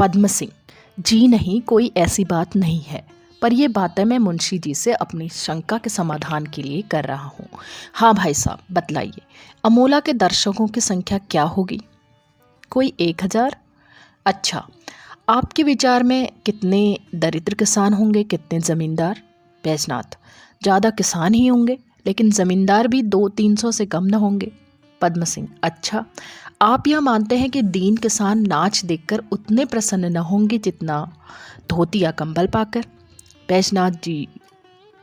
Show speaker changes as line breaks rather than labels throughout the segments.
पद्म सिंह, जी नहीं, कोई ऐसी बात नहीं है। पर ये बातें मैं मुंशी जी से अपनी शंका के समाधान के लिए कर रहा हूँ। हाँ भाई साहब, बतलाइए, अमोला के दर्शकों की संख्या क्या होगी? कोई 1000? अच्छा, आपके विचार में कितने दरिद्र किसान होंगे, कितने जमींदार? बैजनाथ, ज़्यादा किसान ही होंगे, लेकिन जमींदार भी 200-300 से कम न होंगे। पद्म सिंह, अच्छा, आप यह मानते हैं कि दीन किसान नाच देखकर उतने प्रसन्न न होंगे जितना धोती या कंबल पाकर? बैजनाथ जी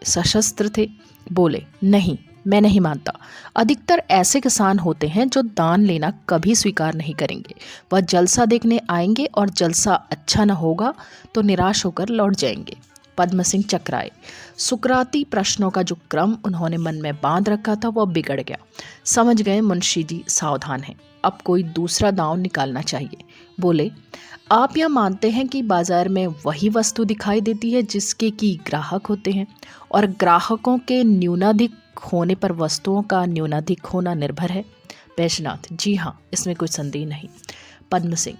सशस्त्र थे, बोले, नहीं, मैं नहीं मानता। अधिकतर ऐसे किसान होते हैं जो दान लेना कभी स्वीकार नहीं करेंगे। वह जलसा देखने आएंगे और जलसा अच्छा न होगा तो निराश होकर लौट जाएंगे। पद्म सिंह चकराए। सुकराती प्रश्नों का जो क्रम उन्होंने मन में बांध रखा था वह बिगड़ गया। समझ गए मुंशी जी सावधान हैं, अब कोई दूसरा दांव निकालना चाहिए। बोले, आप यह मानते हैं कि बाजार में वही वस्तु दिखाई देती है जिसके की ग्राहक होते हैं, और ग्राहकों के न्यूनाधिक होने पर वस्तुओं का न्यूनाधिक होना निर्भर है? बैजनाथ, जी हाँ, इसमें कोई संदेह नहीं। पद्म सिंह,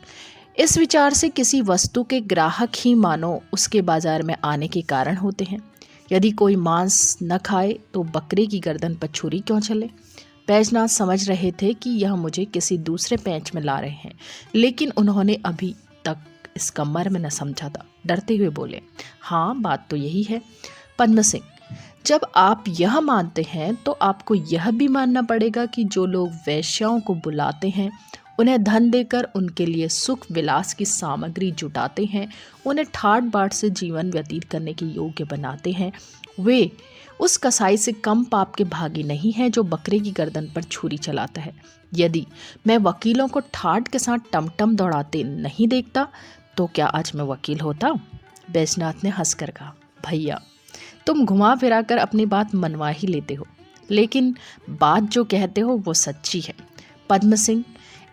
इस विचार से किसी वस्तु के ग्राहक ही मानो उसके बाजार में आने के कारण होते हैं। यदि कोई मांस न खाए तो बकरे की गर्दन पर छुरी क्यों चले? बैजनाथ समझ रहे थे कि यह मुझे किसी दूसरे पैंच में ला रहे हैं, लेकिन उन्होंने अभी तक इसका मर्म न समझा था। डरते हुए बोले, हाँ, बात तो यही है। पद्म सिंह, जब आप यह मानते हैं तो आपको यह भी मानना पड़ेगा कि जो लोग वेश्याओं को बुलाते हैं, उन्हें धन देकर उनके लिए सुख विलास की सामग्री जुटाते हैं, उन्हें ठाट बाट से जीवन व्यतीत करने के योग्य बनाते हैं, वे उस कसाई से कम पाप के भागी नहीं हैं जो बकरे की गर्दन पर छुरी चलाता है। यदि मैं वकीलों को ठाट के साथ टमटम दौड़ाते नहीं देखता तो क्या आज मैं वकील होता? बैजनाथ ने हंसकर कहा, भैया, तुम घुमा फिरा कर अपनी बात मनवा ही लेते हो, लेकिन बात जो कहते हो वो सच्ची है। पद्म सिंह,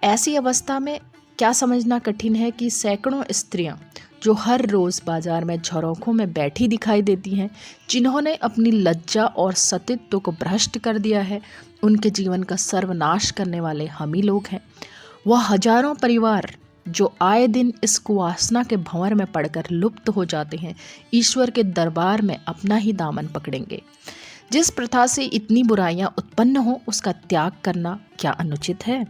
ऐसी अवस्था में क्या समझना कठिन है कि सैकड़ों स्त्रियां जो हर रोज़ बाजार में झरोखों में बैठी दिखाई देती हैं, जिन्होंने अपनी लज्जा और सतीत्व को भ्रष्ट कर दिया है, उनके जीवन का सर्वनाश करने वाले हम ही लोग हैं। वह हजारों परिवार जो आए दिन इस कुवासना के भंवर में पड़कर लुप्त हो जाते हैं, ईश्वर के दरबार में अपना ही दामन पकड़ेंगे। जिस प्रथा से इतनी बुराइयां उत्पन्न हो उसका त्याग करना क्या अनुचित है?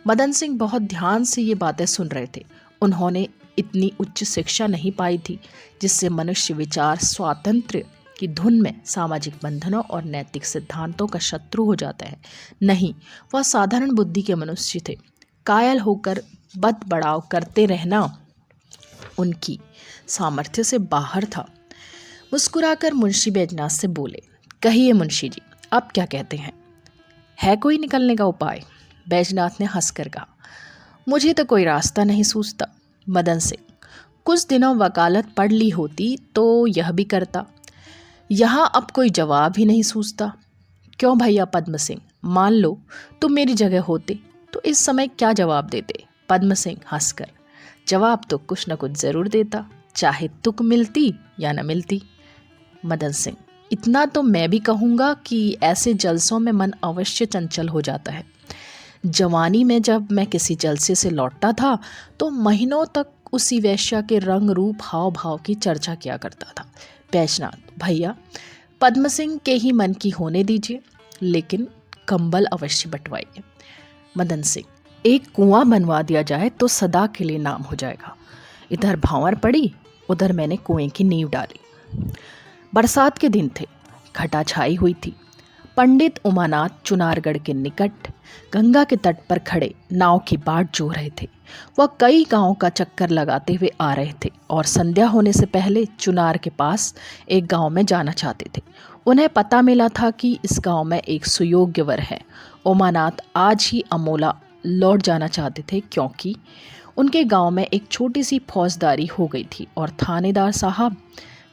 मदन सिंह बहुत ध्यान से ये बातें सुन रहे थे। उन्होंने इतनी उच्च शिक्षा नहीं पाई थी जिससे मनुष्य विचार स्वातंत्र्य की धुन में सामाजिक बंधनों और नैतिक सिद्धांतों का शत्रु हो जाता है। नहीं, वह साधारण बुद्धि के मनुष्य थे। कायल होकर बद बढ़ाव करते रहना उनकी सामर्थ्य से बाहर था। मुस्कुराकर मुंशी बैजनाथ से बोले, कहिए मुंशी जी, आप क्या कहते हैं? है कोई निकलने का उपाय? बैजनाथ ने हंसकर कहा, मुझे तो कोई रास्ता नहीं सूझता। मदन सिंह, कुछ दिनों वकालत पढ़ ली होती तो यह भी करता। यहाँ अब कोई जवाब ही नहीं सूझता। क्यों भैया? पद्म सिंह, मान लो तुम मेरी जगह होते तो इस समय क्या जवाब देते? पद्म सिंह हंसकर, जवाब तो कुछ न कुछ जरूर देता, चाहे तुक मिलती या न मिलती। मदन सिंह, इतना तो मैं भी कहूँगा कि ऐसे जलसों में मन अवश्य चंचल हो जाता है। जवानी में जब मैं किसी जलसे से लौटता था तो महीनों तक उसी वेश्या के रंग रूप हाव भाव की चर्चा किया करता था। बैजनाथ, भैया, पद्म सिंह के ही मन की होने दीजिए, लेकिन कंबल अवश्य बंटवाइए। मदन सिंह, एक कुआं बनवा दिया जाए तो सदा के लिए नाम हो जाएगा। इधर भांवर पड़ी, उधर मैंने कुएं की नींव डाली। बरसात के दिन थे, घटा छाई हुई थी। पंडित उमानाथ चुनारगढ़ के निकट गंगा के तट पर खड़े नाव की बाट जो रहे थे। वह कई गांवों का चक्कर लगाते हुए आ रहे थे और संध्या होने से पहले चुनार के पास एक गांव में जाना चाहते थे। उन्हें पता मिला था कि इस गांव में एक सुयोग्य वर है। उमानाथ आज ही अमोला लौट जाना चाहते थे क्योंकि उनके गांव में एक छोटी सी फौजदारी हो गई थी और थानेदार साहब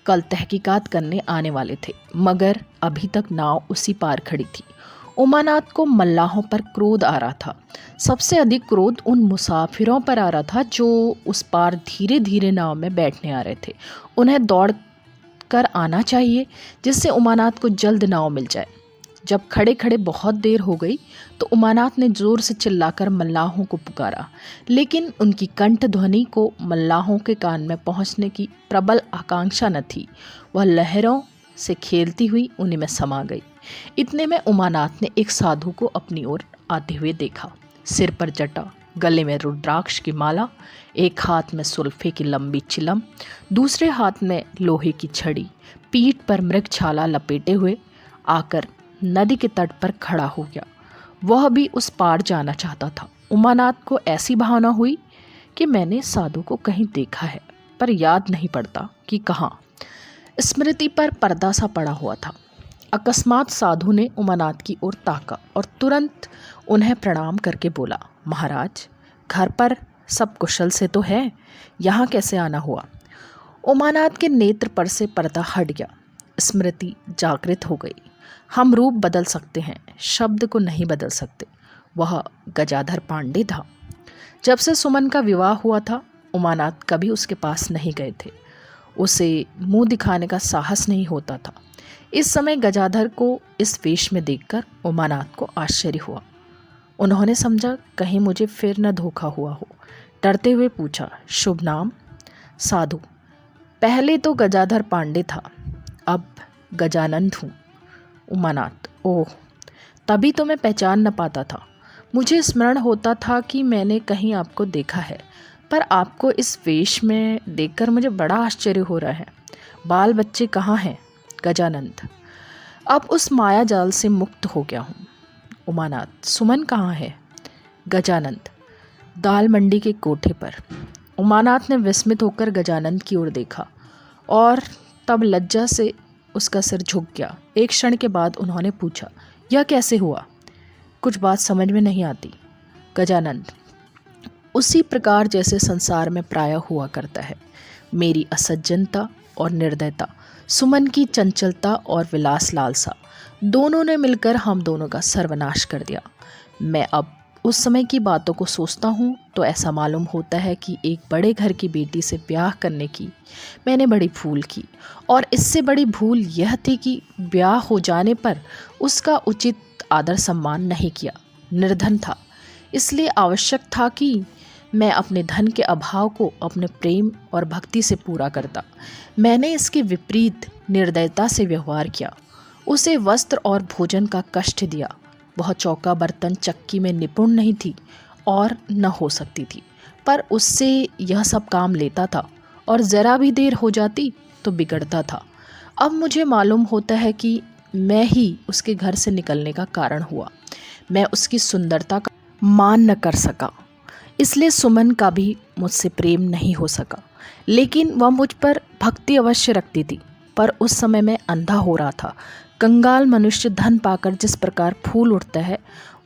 कल तहकीकात करने आने वाले थे, मगर अभी तक नाव उसी पार खड़ी थी। उमानाथ को मल्लाहों पर क्रोध आ रहा था। सबसे अधिक क्रोध उन मुसाफिरों पर आ रहा था जो उस पार धीरे धीरे नाव में बैठने आ रहे थे। उन्हें दौड़ कर आना चाहिए जिससे उमानाथ को जल्द नाव मिल जाए। जब खड़े खड़े बहुत देर हो गई तो उमानाथ ने जोर से चिल्लाकर मल्लाहों को पुकारा, लेकिन उनकी कंठ ध्वनि को मल्लाहों के कान में पहुंचने की प्रबल आकांक्षा न थी। वह लहरों से खेलती हुई उन्हीं में समा गई। इतने में उमानाथ ने एक साधु को अपनी ओर आते हुए देखा। सिर पर जटा, गले में रुद्राक्ष की माला, एक हाथ में सुल्फे की लंबी चिलम, दूसरे हाथ में लोहे की छड़ी, पीठ पर मृगछाला लपेटे हुए आकर नदी के तट पर खड़ा हो गया। वह भी उस पार जाना चाहता था। उमानाथ को ऐसी भावना हुई कि मैंने साधु को कहीं देखा है, पर याद नहीं पड़ता कि कहाँ। स्मृति पर पर्दा सा पड़ा हुआ था। अकस्मात साधु ने उमानाथ की ओर ताका और तुरंत उन्हें प्रणाम करके बोला, महाराज, घर पर सब कुशल से तो है? यहाँ कैसे आना हुआ? उमानाथ के नेत्र पर से पर्दा हट गया। स्मृति जागृत हो गई। हम रूप बदल सकते हैं, शब्द को नहीं बदल सकते। वह गजाधर पांडे था। जब से सुमन का विवाह हुआ था, उमानाथ कभी उसके पास नहीं गए थे। उसे मुंह दिखाने का साहस नहीं होता था। इस समय गजाधर को इस वेश में देखकर उमानाथ को आश्चर्य हुआ। उन्होंने समझा कहीं मुझे फिर न धोखा हुआ हो। डरते हुए पूछा, शुभ नाम? साधु। पहले तो गजाधर पांडे था, अब गजानंद हूँ। उमानाथ, ओह, तभी तो मैं पहचान न पाता था। मुझे स्मरण होता था कि मैंने कहीं आपको देखा है, पर आपको इस वेश में देखकर मुझे बड़ा आश्चर्य हो रहा है। बाल बच्चे कहाँ हैं? गजानंद, अब उस माया जाल से मुक्त हो गया हूँ। उमानाथ, सुमन कहाँ है? गजानंद, दाल मंडी के कोठे पर। उमानाथ ने विस्मित होकर गजानंद की ओर देखा और तब लज्जा से उसका सिर झुक गया। एक क्षण के बाद उन्होंने पूछा, यह कैसे हुआ? कुछ बात समझ में नहीं आती। गजानंद, उसी प्रकार जैसे संसार में प्रायः हुआ करता है। मेरी असज्जनता और निर्दयता, सुमन की चंचलता और विलास लालसा, दोनों ने मिलकर हम दोनों का सर्वनाश कर दिया। मैं अब उस समय की बातों को सोचता हूँ तो ऐसा मालूम होता है कि एक बड़े घर की बेटी से ब्याह करने की मैंने बड़ी भूल की, और इससे बड़ी भूल यह थी कि ब्याह हो जाने पर उसका उचित आदर सम्मान नहीं किया। निर्धन था, इसलिए आवश्यक था कि मैं अपने धन के अभाव को अपने प्रेम और भक्ति से पूरा करता। मैंने इसके विपरीत निर्दयता से व्यवहार किया। उसे वस्त्र और भोजन का कष्ट दिया। वह चौका बर्तन चक्की में निपुण नहीं थी और न हो सकती थी, पर उससे यह सब काम लेता था और ज़रा भी देर हो जाती तो बिगड़ता था। अब मुझे मालूम होता है कि मैं ही उसके घर से निकलने का कारण हुआ। मैं उसकी सुंदरता का मान न कर सका, इसलिए सुमन का भी मुझसे प्रेम नहीं हो सका। लेकिन वह मुझ पर भक्ति अवश्य रखती थी, पर उस समय मैं अंधा हो रहा था। कंगाल मनुष्य धन पाकर जिस प्रकार फूल उठता है,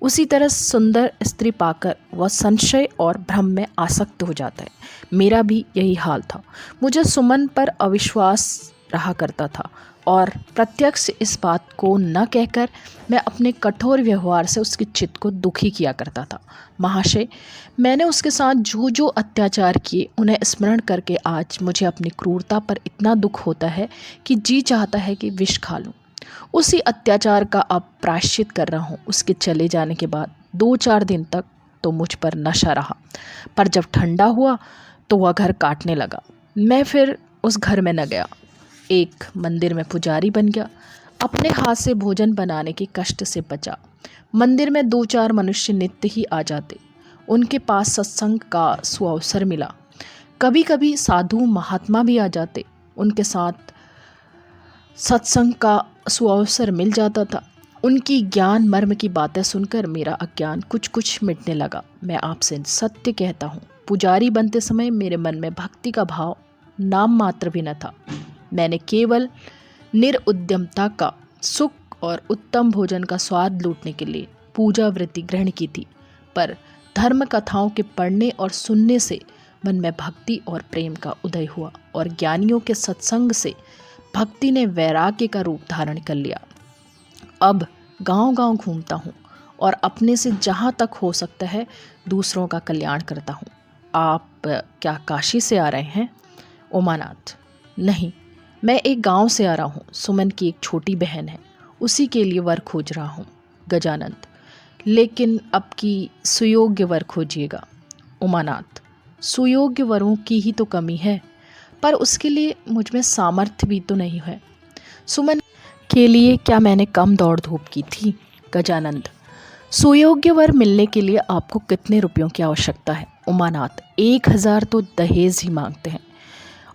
उसी तरह सुंदर स्त्री पाकर वह संशय और भ्रम में आसक्त हो जाता है। मेरा भी यही हाल था। मुझे सुमन पर अविश्वास रहा करता था और प्रत्यक्ष इस बात को न कहकर मैं अपने कठोर व्यवहार से उसके चित्त को दुखी किया करता था। महाशय, मैंने उसके साथ जो जो अत्याचार किए उन्हें स्मरण करके आज मुझे अपनी क्रूरता पर इतना दुख होता है कि जी चाहता है कि विष खा लूं। उसी अत्याचार का अब प्रायश्चित कर रहा हूँ। उसके चले जाने के बाद 2-4 दिन तक तो मुझ पर नशा रहा, पर जब ठंडा हुआ तो वह घर काटने लगा। मैं फिर उस घर में न गया। एक मंदिर में पुजारी बन गया। अपने हाथ से भोजन बनाने के कष्ट से बचा। मंदिर में 2-4 मनुष्य नित्य ही आ जाते। उनके पास सत्संग का सुअवसर मिला। कभी कभी साधु महात्मा भी आ जाते। उनके साथ सत्संग का सुअवसर मिल जाता था। उनकी ज्ञान मर्म की बातें सुनकर मेरा अज्ञान कुछ कुछ मिटने लगा। मैं आपसे सत्य कहता हूँ, पुजारी बनते समय मेरे मन में भक्ति का भाव नाम मात्र भी न था। मैंने केवल निरुद्यमता का सुख और उत्तम भोजन का स्वाद लूटने के लिए पूजा वृत्ति ग्रहण की थी, पर धर्म कथाओं के पढ़ने और सुनने से मन में भक्ति और प्रेम का उदय हुआ और ज्ञानियों के सत्संग से भक्ति ने वैराग्य का रूप धारण कर लिया। अब गांव-गांव घूमता हूँ और अपने से जहाँ तक हो सकता है दूसरों का कल्याण करता हूँ। आप क्या काशी से आ रहे हैं? उमानाथ, नहीं, मैं एक गांव से आ रहा हूँ। सुमन की एक छोटी बहन है, उसी के लिए वर खोज रहा हूँ। गजानंद: लेकिन अब की सुयोग्य वर खोजिएगा। उमानाथ: सुयोग्य वरों की ही तो कमी है, पर उसके लिए मुझ में सामर्थ्य भी तो नहीं है। सुमन: के लिए क्या मैंने कम दौड़ धूप की थी? गजानंद: सुयोग्य वर मिलने के लिए आपको कितने रुपयों की आवश्यकता है? उमानाथ: 1000 तो दहेज ही मांगते हैं,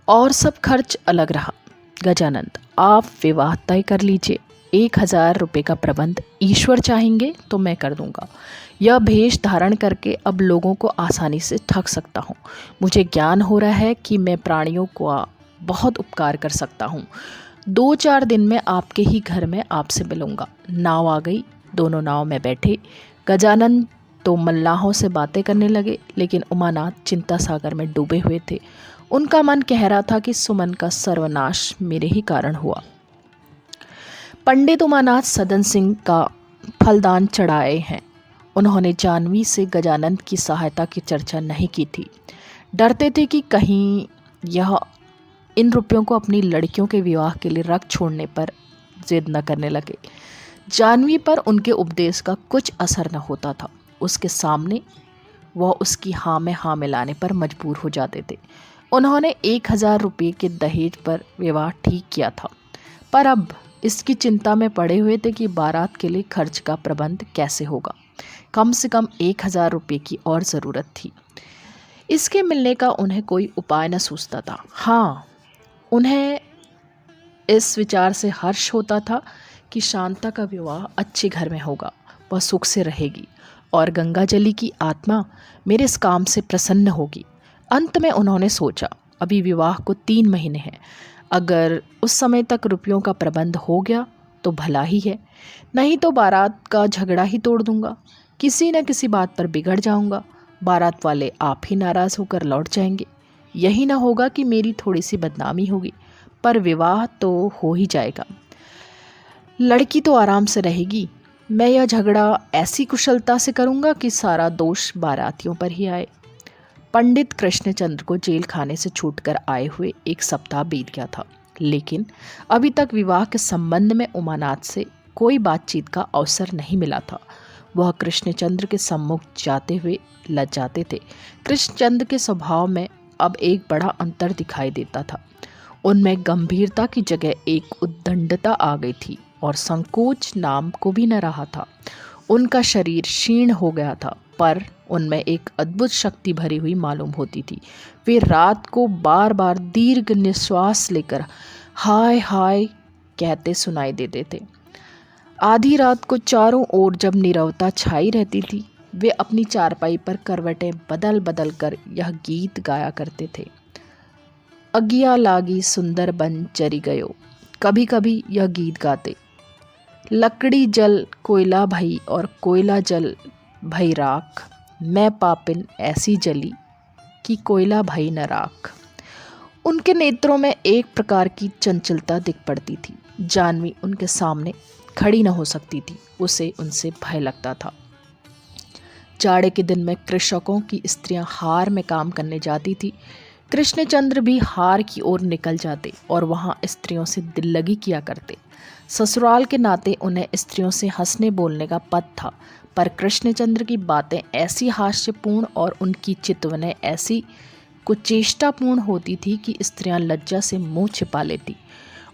और सब खर्च अलग रहा। गजानंद: आप विवाह तय कर लीजिए। 1000 रुपये का प्रबंध ईश्वर चाहेंगे तो मैं कर दूंगा। यह भेष धारण करके अब लोगों को आसानी से ठग सकता हूँ। मुझे ज्ञान हो रहा है कि मैं प्राणियों को बहुत उपकार कर सकता हूँ। 2-4 दिन में आपके ही घर में आपसे मिलूंगा। नाव आ गई, दोनों नाव में बैठे। गजानंद तो मल्लाहों से बातें करने लगे, लेकिन उमानाथ चिंता सागर में डूबे हुए थे। उनका मन कह रहा था कि सुमन का सर्वनाश मेरे ही कारण हुआ। पंडित उमानाथ सदन सिंह का फलदान चढ़ाए हैं। उन्होंने जानवी से गजानंद की सहायता की चर्चा नहीं की थी। डरते थे कि कहीं यह इन रुपयों को अपनी लड़कियों के विवाह के लिए रख छोड़ने पर जिद न करने लगे। जानवी पर उनके उपदेश का कुछ असर न होता था। उसके सामने वह उसकी हाँ में हाँ मिलाने पर मजबूर हो जाते थे। उन्होंने 1000 रुपये के दहेज पर विवाह ठीक किया था, पर अब इसकी चिंता में पड़े हुए थे कि बारात के लिए खर्च का प्रबंध कैसे होगा। कम से कम 1000 रुपये की और ज़रूरत थी। इसके मिलने का उन्हें कोई उपाय न सूझता था। हाँ, उन्हें इस विचार से हर्ष होता था कि शांता का विवाह अच्छे घर में होगा, वह सुख से रहेगी और गंगाजली की आत्मा मेरे इस काम से प्रसन्न होगी। अंत में उन्होंने सोचा, अभी विवाह को 3 महीने हैं। अगर उस समय तक रुपयों का प्रबंध हो गया तो भला ही है, नहीं तो बारात का झगड़ा ही तोड़ दूंगा। किसी न किसी बात पर बिगड़ जाऊंगा। बारात वाले आप ही नाराज़ होकर लौट जाएंगे। यही न होगा कि मेरी थोड़ी सी बदनामी होगी, पर विवाह तो हो ही जाएगा। लड़की तो आराम से रहेगी। मैं यह झगड़ा ऐसी कुशलता से करूंगा कि सारा दोष बारातियों पर ही आए। पंडित कृष्णचंद्र को जेल खाने से छूटकर आए हुए 1 सप्ताह बीत गया था, लेकिन अभी तक विवाह के संबंध में उमानाथ से कोई बातचीत का अवसर नहीं मिला था। वह कृष्णचंद्र के सम्मुख जाते हुए लज्जाते थे। कृष्णचंद्र के स्वभाव में अब एक बड़ा अंतर दिखाई देता था। उनमें गंभीरता की जगह एक उद्दंडता आ गई थी और संकोच नाम को भी न रहा था। उनका शरीर क्षीण हो गया था, पर उनमें एक अद्भुत शक्ति भरी हुई मालूम होती थी। वे रात को बार बार दीर्घ निश्वास लेकर हाय हाय कहते सुनाई देते थे। आधी रात को चारों ओर जब नीरवता छाई रहती थी, वे अपनी चारपाई पर करवटें बदल बदल कर यह गीत गाया करते थे। अगिया लागी सुंदर बन चरी गयो। कभी कभी यह गीत गाते, लकड़ी जल कोयला भई और कोयला जल भई राख, मैं पापिन ऐसी जली कि कोयला भई न राख। उनके नेत्रों में एक प्रकार की चंचलता दिख पड़ती थी। जानवी उनके सामने खड़ी न हो सकती थी, उसे उनसे भय लगता था। जाड़े के दिन में कृषकों की स्त्रियां हार में काम करने जाती थी। कृष्णचंद्र भी हार की ओर निकल जाते और वहां स्त्रियों से दिल लगी किया करते। ससुराल के नाते उन्हें स्त्रियों से हंसने बोलने का पद था, पर कृष्णचंद्र की बातें ऐसी हास्यपूर्ण और उनकी चितवनें ऐसी कुचेष्टापूर्ण होती थी कि स्त्रियां लज्जा से मुंह छिपा लेती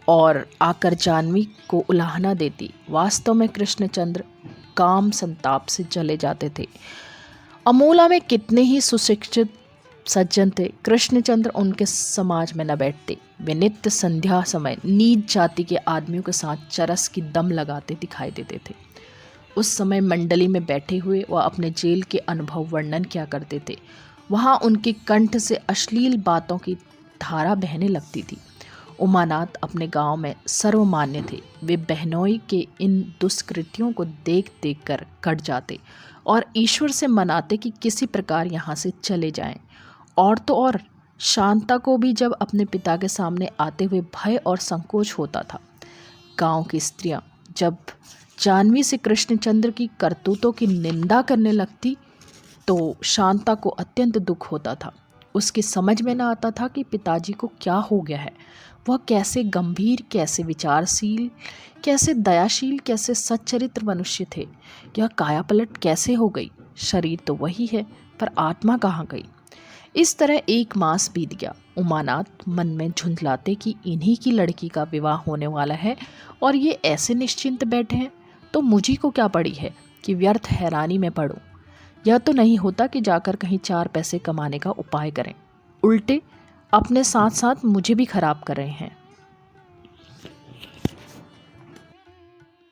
और आकर जानवी को उलाहना देती। वास्तव में कृष्णचंद्र काम संताप से जले जाते थे। अमोला में कितने ही सुशिक्षित सज्जन थे, कृष्णचंद्र उनके समाज में न बैठते। वे नित्य संध्या समय नीच जाति के आदमियों के साथ चरस की दम लगाते दिखाई देते थे। उस समय मंडली में बैठे हुए वह अपने जेल के अनुभव वर्णन किया करते थे। वहाँ उनके कंठ से अश्लील बातों की धारा बहने लगती थी। उमानाथ अपने गांव में सर्वमान्य थे। वे बहनोई के इन दुष्कृत्यों को देख देख कर कट जाते और ईश्वर से मनाते कि किसी प्रकार यहाँ से चले जाएं। और तो और शांता को भी जब अपने पिता के सामने आते हुए भय और संकोच होता था। गांव की स्त्रियां जब जानवी से कृष्णचंद्र की करतूतों की निंदा करने लगती तो शांता को अत्यंत दुख होता था। उसकी समझ में न आता था कि पिताजी को क्या हो गया है। वह कैसे गंभीर, कैसे विचारशील, कैसे दयाशील, कैसे सच्चरित्र मनुष्य थे। यह कायापलट कैसे हो गई? शरीर तो वही है, पर आत्मा कहाँ गई? इस तरह 1 मास बीत गया। उमानाथ मन में झुंझलाते कि इन्हीं की लड़की का विवाह होने वाला है और ये ऐसे निश्चिंत बैठे हैं, तो मुझी को क्या पड़ी है कि व्यर्थ हैरानी में पड़ूं। यह तो नहीं होता कि जाकर कहीं 4 पैसे कमाने का उपाय करें, उल्टे अपने साथ साथ मुझे भी खराब कर रहे हैं।